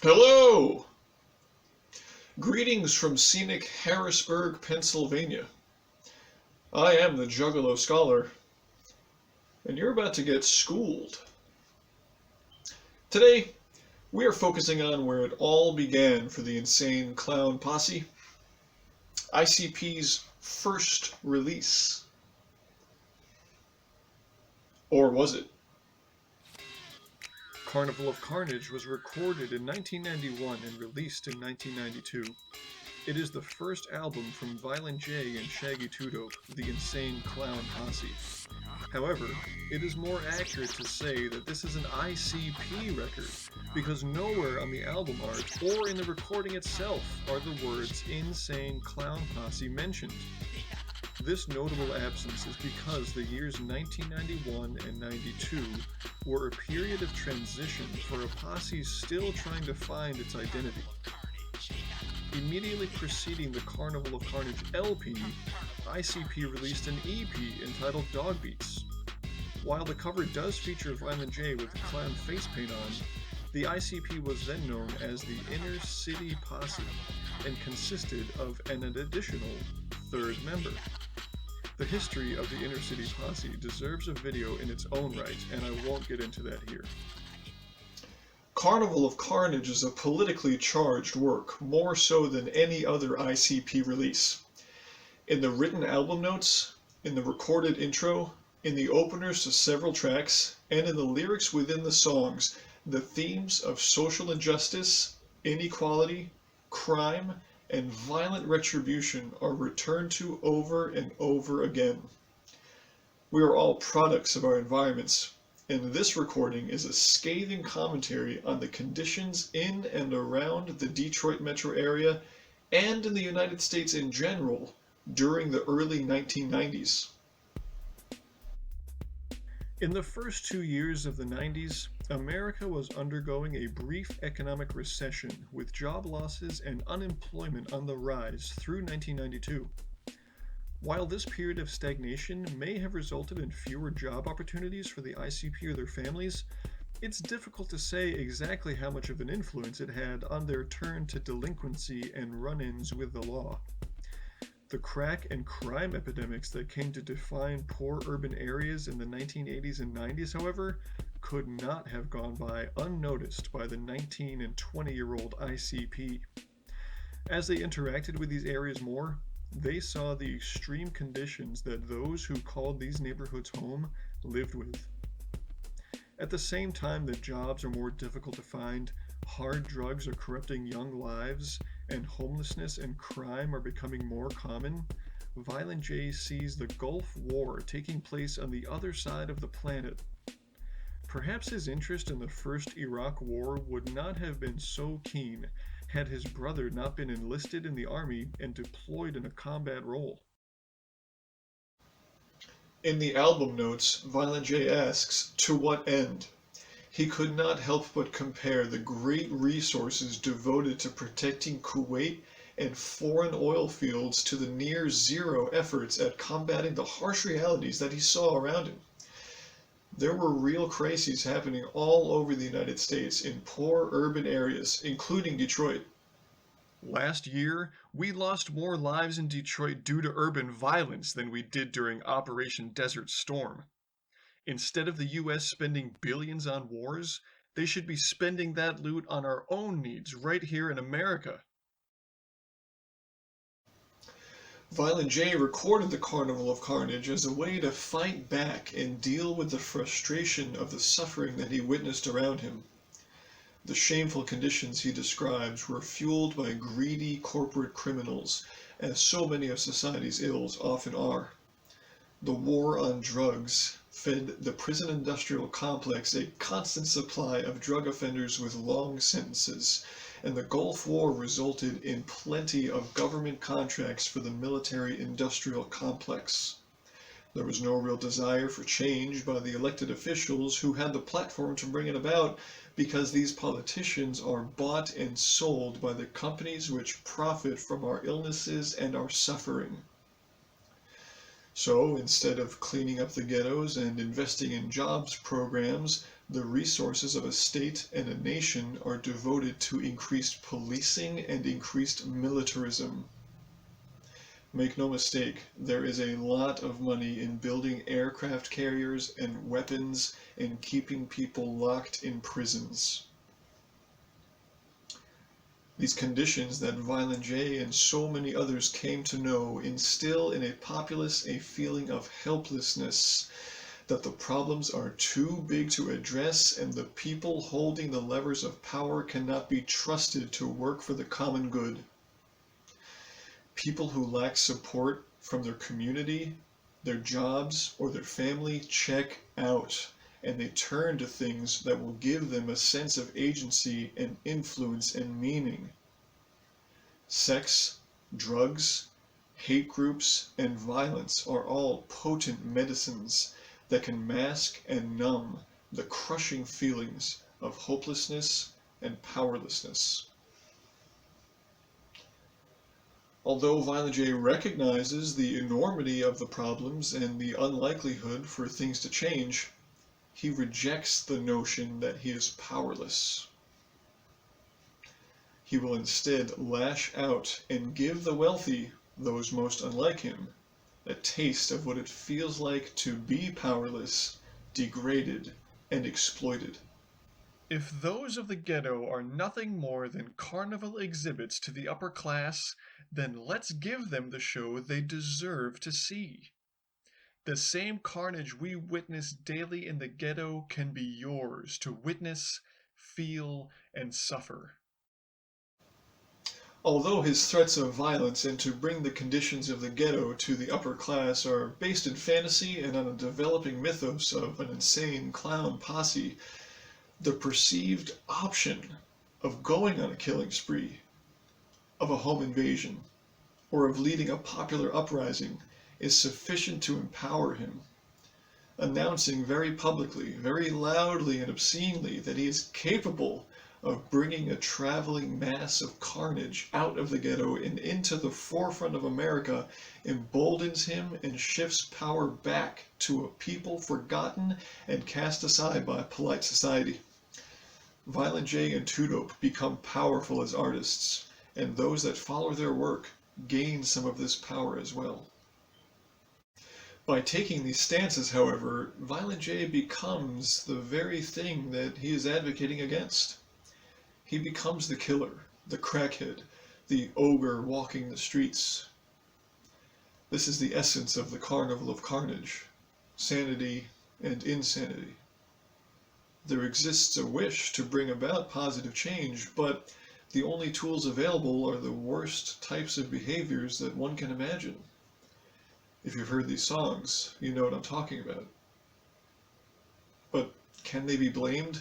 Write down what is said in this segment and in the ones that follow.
Hello! Greetings from scenic Harrisburg, Pennsylvania. I am the Juggalo Scholar, and you're about to get schooled. Today, we are focusing on where it all began for the insane Clown Posse, ICP's first release. Or was it? Carnival of Carnage was recorded in 1991 and released in 1992. It is the first album from Violent J and Shaggy 2 Dope, the insane Clown Posse. However, it is more accurate to say that this is an ICP record, because nowhere on the album art or in the recording itself are the words Insane Clown Posse mentioned. This notable absence is because the years 1991 and 92 were a period of transition for a posse still trying to find its identity. Immediately preceding the Carnival of Carnage LP, ICP released an EP entitled Dog Beats. While the cover does feature Violent J with the clown face paint on, the ICP was then known as the Inner City Posse and consisted of an additional third member. The history of the Inner City Posse deserves a video in its own right, and I won't get into that here. Carnival of Carnage is a politically charged work, more so than any other ICP release. In the written album notes, in the recorded intro, in the openers to several tracks, and in the lyrics within the songs, the themes of social injustice, inequality, crime, and violent retribution are returned to over and over again. We are all products of our environments, and this recording is a scathing commentary on the conditions in and around the Detroit metro area and in the United States in general during the early 1990s. In the first 2 years of the 90s, America was undergoing a brief economic recession with job losses and unemployment on the rise through 1992. While this period of stagnation may have resulted in fewer job opportunities for the ICP or their families, it's difficult to say exactly how much of an influence it had on their turn to delinquency and run-ins with the law. The crack and crime epidemics that came to define poor urban areas in the 1980s and 90s, however, could not have gone by unnoticed by the 19 and 20-year-old ICP. As they interacted with these areas more, they saw the extreme conditions that those who called these neighborhoods home lived with. At the same time that jobs are more difficult to find, hard drugs are corrupting young lives, and homelessness and crime are becoming more common, Violent J sees the Gulf War taking place on the other side of the planet. Perhaps his interest in the first Iraq War would not have been so keen had his brother not been enlisted in the army and deployed in a combat role. In the album notes, Violent J asks, to what end? He could not help but compare the great resources devoted to protecting Kuwait and foreign oil fields to the near zero efforts at combating the harsh realities that he saw around him. There were real crises happening all over the United States in poor urban areas, including Detroit. Last year, we lost more lives in Detroit due to urban violence than we did during Operation Desert Storm. Instead of the US spending billions on wars, they should be spending that loot on our own needs right here in America. Violent J recorded the Carnival of Carnage as a way to fight back and deal with the frustration of the suffering that he witnessed around him. The shameful conditions he describes were fueled by greedy corporate criminals, as so many of society's ills often are. The war on drugs fed the prison industrial complex a constant supply of drug offenders with long sentences, and the Gulf War resulted in plenty of government contracts for the military industrial complex. There was no real desire for change by the elected officials who had the platform to bring it about, because these politicians are bought and sold by the companies which profit from our illnesses and our suffering. So instead of cleaning up the ghettos and investing in jobs programs, The resources of a state and a nation are devoted to increased policing and increased militarism. Make no mistake, there is a lot of money in building aircraft carriers and weapons and keeping people locked in prisons. These conditions that Violent J and so many others came to know instill in a populace a feeling of helplessness, that the problems are too big to address and the people holding the levers of power cannot be trusted to work for the common good. People who lack support from their community, their jobs, or their family check out, and they turn to things that will give them a sense of agency and influence and meaning. Sex, drugs, hate groups, and violence are all potent medicines that can mask and numb the crushing feelings of hopelessness and powerlessness. Although Violent J recognizes the enormity of the problems and the unlikelihood for things to change, he rejects the notion that he is powerless. He will instead lash out and give the wealthy, those most unlike him, a taste of what it feels like to be powerless, degraded, and exploited. If those of the ghetto are nothing more than carnival exhibits to the upper class, then let's give them the show they deserve to see. The same carnage we witness daily in the ghetto can be yours to witness, feel, and suffer. Although his threats of violence and to bring the conditions of the ghetto to the upper class are based in fantasy and on a developing mythos of an insane clown posse, the perceived option of going on a killing spree, of a home invasion, or of leading a popular uprising is sufficient to empower him, announcing very publicly, very loudly and obscenely that he is capable of bringing a traveling mass of carnage out of the ghetto and into the forefront of America, emboldens him and shifts power back to a people forgotten and cast aside by polite society. Violent J and Two Dope become powerful as artists, and those that follow their work gain some of this power as well. By taking these stances, however, Violent J becomes the very thing that he is advocating against. He becomes the killer, the crackhead, the ogre walking the streets. This is the essence of the Carnival of Carnage, sanity and insanity. There exists a wish to bring about positive change, but the only tools available are the worst types of behaviors that one can imagine. If you've heard these songs, you know what I'm talking about. But can they be blamed?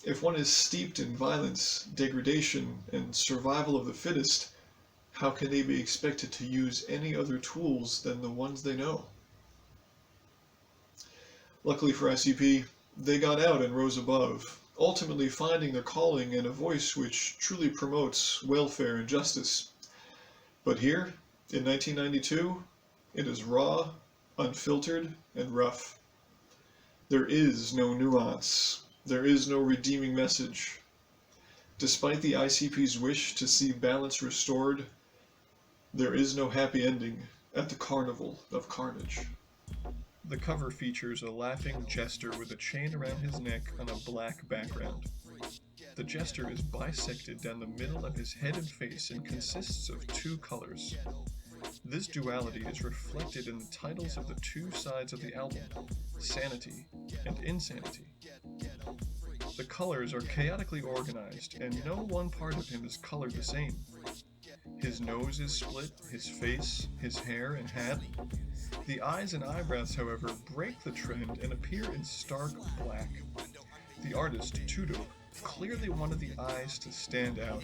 If one is steeped in violence, degradation, and survival of the fittest, how can they be expected to use any other tools than the ones they know? Luckily for ICP, they got out and rose above, ultimately finding their calling and a voice which truly promotes welfare and justice. But here, in 1992, it is raw, unfiltered, and rough. There is no nuance. There is no redeeming message. Despite the ICP's wish to see balance restored, there is no happy ending at the Carnival of Carnage. The cover features a laughing jester with a chain around his neck on a black background. The jester is bisected down the middle of his head and face and consists of two colors. This duality is reflected in the titles of the two sides of the album, Sanity and Insanity. The colors are chaotically organized, and no one part of him is colored the same. His nose is split, his face, his hair and hat. The eyes and eyebrows, however, break the trend and appear in stark black. The artist, Two Dope, clearly wanted the eyes to stand out.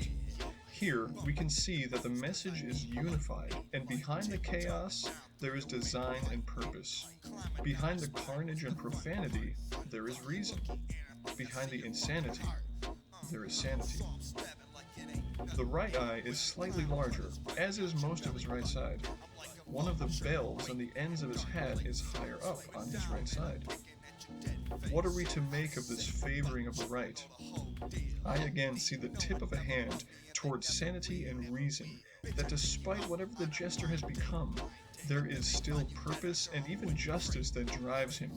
Here, we can see that the message is unified, and behind the chaos, there is design and purpose. Behind the carnage and profanity, there is reason. Behind the insanity, there is sanity. The right eye is slightly larger, as is most of his right side. One of the bells on the ends of his hat is higher up on his right side. What are we to make of this favoring of the right? I again see the tip of a hand towards sanity and reason, that despite whatever the jester has become, there is still purpose and even justice that drives him.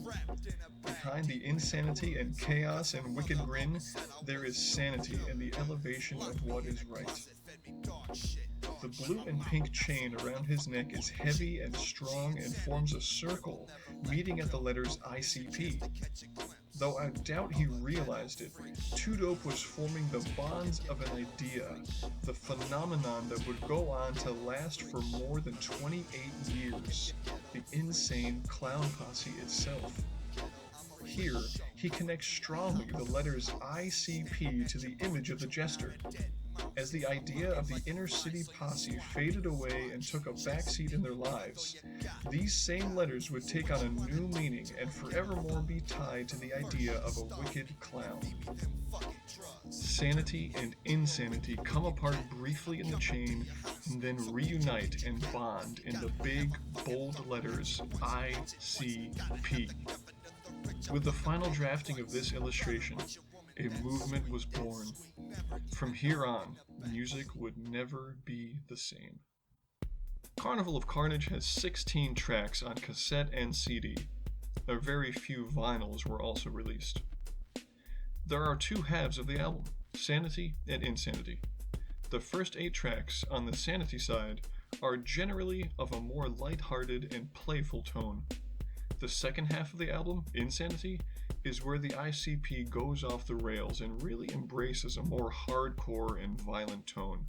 Behind the insanity and chaos and wicked grin, there is sanity and the elevation of what is right. The blue and pink chain around his neck is heavy and strong and forms a circle, meeting at the letters ICP. Though I doubt he realized it, Two Dope was forming the bonds of an idea, the phenomenon that would go on to last for more than 28 years, the insane Clown Posse itself. Here, he connects strongly the letters ICP to the image of the jester. As the idea of the Inner City Posse faded away and took a backseat in their lives, these same letters would take on a new meaning and forevermore be tied to the idea of a wicked clown. Sanity and insanity come apart briefly in the chain and then reunite and bond in the big, bold letters ICP. With the final drafting of this illustration, a movement was born. From here on, music would never be the same. Carnival of Carnage has 16 tracks on cassette and CD. A very few vinyls were also released. There are two halves of the album, Sanity and Insanity. The first 8 tracks on the Sanity side are generally of a more lighthearted and playful tone. The second half of the album, Insanity, is where the ICP goes off the rails and really embraces a more hardcore and violent tone.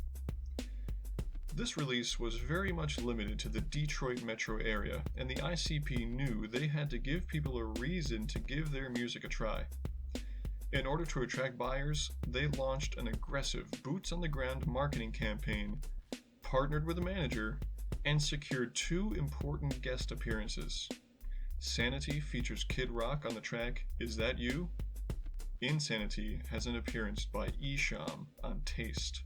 This release was very much limited to the Detroit metro area, and the ICP knew they had to give people a reason to give their music a try. In order to attract buyers, they launched an aggressive, boots-on-the-ground marketing campaign, partnered with a manager, and secured 2 important guest appearances. Sanity features Kid Rock on the track Is That You? Insanity has an appearance by Esham on Taste.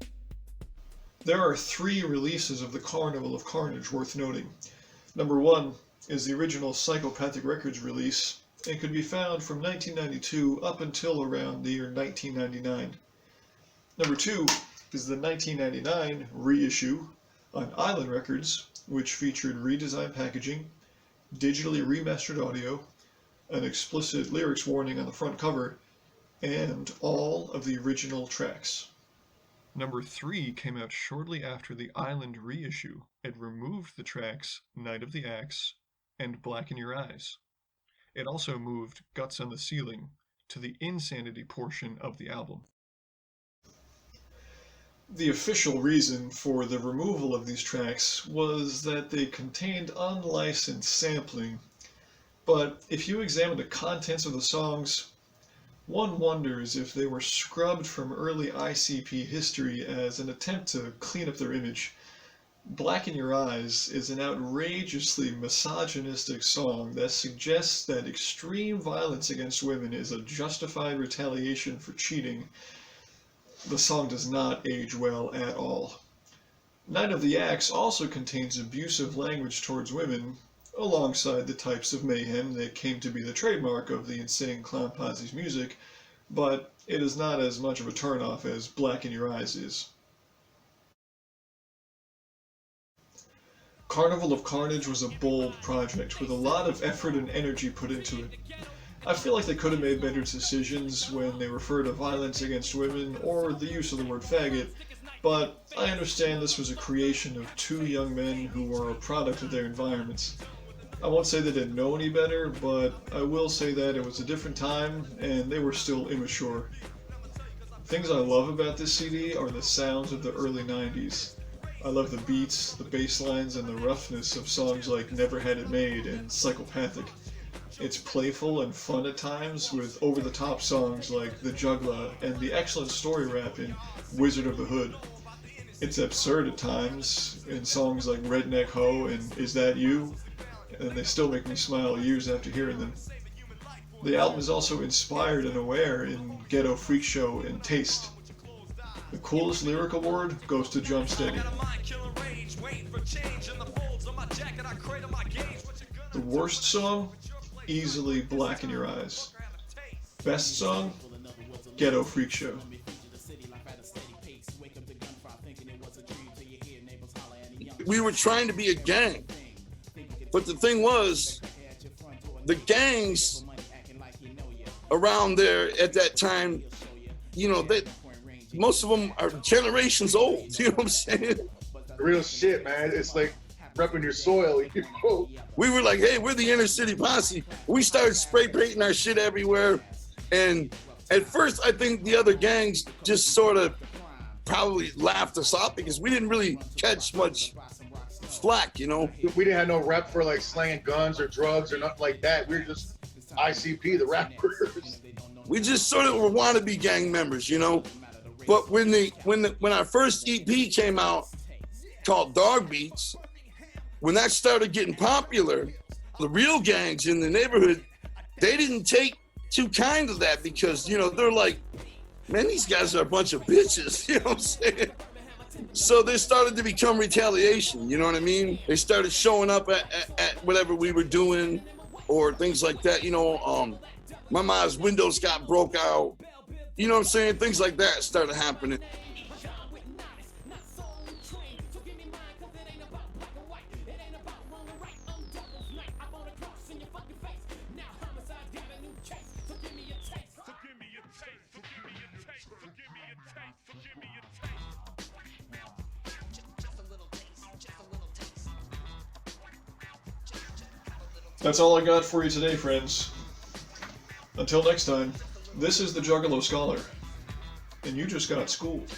There are 3 releases of the Carnival of Carnage worth noting. Number 1 is the original Psychopathic Records release and could be found from 1992 up until around the year 1999. Number 2 is the 1999 reissue on Island Records, which featured redesigned packaging, digitally remastered audio, an explicit lyrics warning on the front cover, and all of the original tracks. Number 3 came out shortly after the Island reissue and removed the tracks Night of the Axe and Black in Your Eyes. It also moved Guts on the Ceiling to the Insanity portion of the album. The official reason for the removal of these tracks was that they contained unlicensed sampling, but if you examine the contents of the songs, one wonders if they were scrubbed from early ICP history as an attempt to clean up their image. Black in Your Eyes is an outrageously misogynistic song that suggests that extreme violence against women is a justified retaliation for cheating. The song does not age well at all. Night of the Axe also contains abusive language towards women, alongside the types of mayhem that came to be the trademark of the insane Clown Posse's music, but it is not as much of a turnoff as Black in Your Eyes is. Carnival of Carnage was a bold project with a lot of effort and energy put into it. I feel like they could have made better decisions when they refer to violence against women or the use of the word faggot, but I understand this was a creation of 2 young men who were a product of their environments. I won't say they didn't know any better, but I will say that it was a different time and they were still immature. Things I love about this CD are the sounds of the early 90s. I love the beats, the bass lines, and the roughness of songs like Never Had It Made and Psychopathic. It's playful and fun at times, with over-the-top songs like The Juggalo and the excellent story rap in Wizard of the Hood. It's absurd at times in songs like Redneck Ho and Is That You? And they still make me smile years after hearing them. The album is also inspired and aware in Ghetto Freak Show and Taste. The coolest lyric award goes to Jump Steady. The worst song easily blacken your eyes. Best song? Ghetto Freak Show. We were trying to be a gang, but the thing was, the gangs around there at that time, you know, that most of them are generations old. You know what I'm saying? Real shit, man. It's like repping your soil. You know? We were like, hey, we're the Inner City Posse. We started spray painting our shit everywhere, and at first, I think the other gangs just sort of probably laughed us off because we didn't really catch much flack, you know? We didn't have no rep for like slanging guns or drugs or nothing like that. We were just ICP, the rappers. We just sort of were wannabe gang members, you know? But when our first EP came out called Dog Beats, when that started getting popular, the real gangs in the neighborhood, they didn't take too kind of that because, you know, they're like, man, these guys are a bunch of bitches, you know what I'm saying? So there started to become retaliation, you know what I mean? They started showing up at whatever we were doing or things like that, you know, my mom's windows got broke out, you know what I'm saying? Things like that started happening. That's all I got for you today, friends. Until next time, this is the Juggalo Scholar, and you just got schooled.